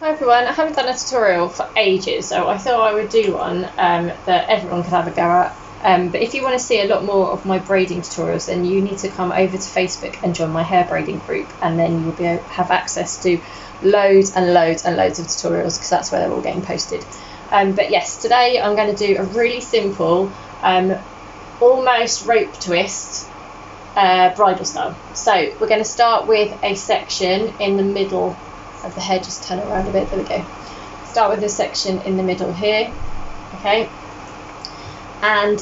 Hi everyone, I haven't done a tutorial for ages, so I thought I would do one that everyone could have a go at. But if you want to see a lot more of my braiding tutorials, then you need to come over to Facebook and join my hair braiding group, and then you will be able to have access to loads and loads and loads of tutorials, because that's where they're all getting posted. But yes, today I'm going to do a really simple, almost rope twist bridal style. So we're going to start with a section in the middle of the hair. Just turn it around a bit, there we go. Start with a section in the middle here, okay, and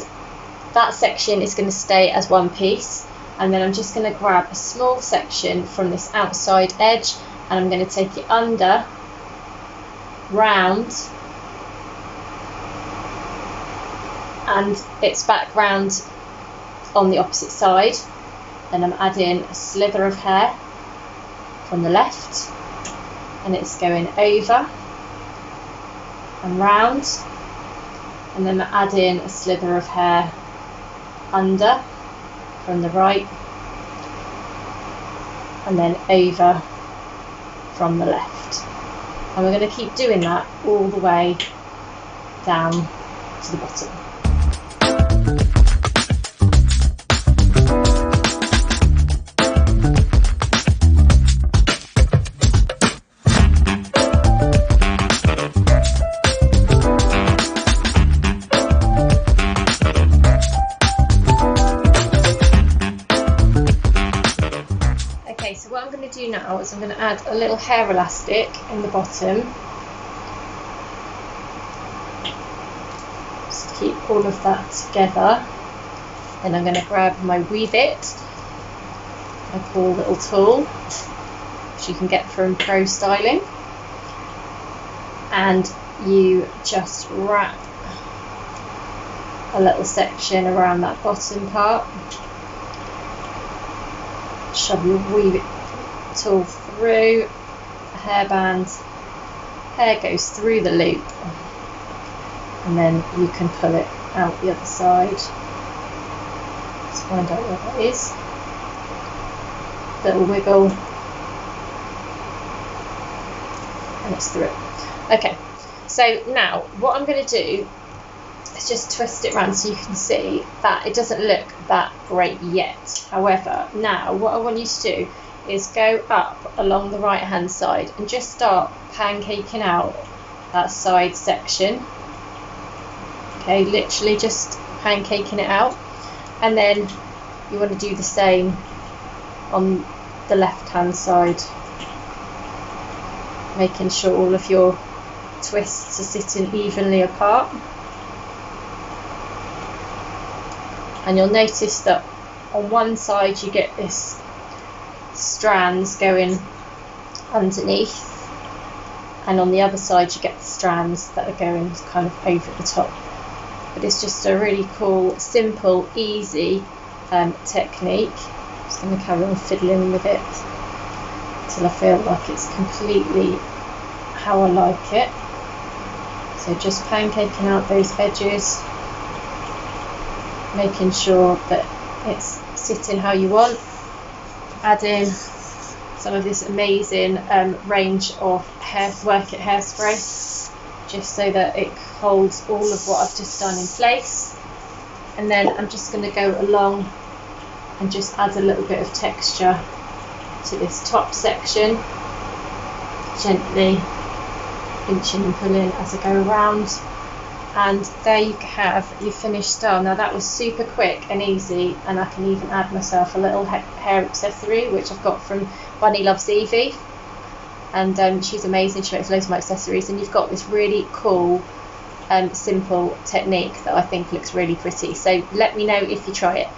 that section is going to stay as one piece, and then I'm just going to grab a small section from this outside edge and I'm going to take it under, round, and it's back round on the opposite side. Then I'm adding a slither of hair from the left, and it's going over and round, and then I'm adding a slither of hair under from the right, and then over from the left. And we're going to keep doing that all the way down to the bottom. Okay, so what I'm going to do now is I'm going to add a little hair elastic in the bottom, just to keep all of that together. Then I'm going to grab my wee bit, a cool little tool which you can get from Pro Styling, and you just wrap a little section around that bottom part. Shove your wee tool through the hairband, hair goes through the loop, and then you can pull it out the other side. Let's find out where that is. Little wiggle, and it's through. Okay, so now what I'm going to do is just twist it around so you can see that it doesn't look that great yet. However, now what I want you to do is go up along the right hand side and just start pancaking out that side section. Okay, literally just pancaking it out, and then you want to do the same on the left hand side, making sure all of your twists are sitting evenly apart. And you'll notice that on one side you get this strands going underneath, and on the other side you get the strands that are going kind of over the top. But it's just a really cool, simple, easy technique. I'm just going to carry on fiddling with it till I feel like it's completely how I like it. So just pancaking out those edges, making sure that it's sitting how you want, adding some of this amazing range of Work It hairspray, just so that it holds all of what I've just done in place. And then I'm just going to go along and just add a little bit of texture to this top section, gently pinching and pulling as I go around. And there you have your finished style. Now that was super quick and easy, and I can even add myself a little hair accessory which I've got from Bunny Loves Evie, and she's amazing, she makes loads of my accessories, and you've got this really cool simple technique that I think looks really pretty. So let me know if you try it.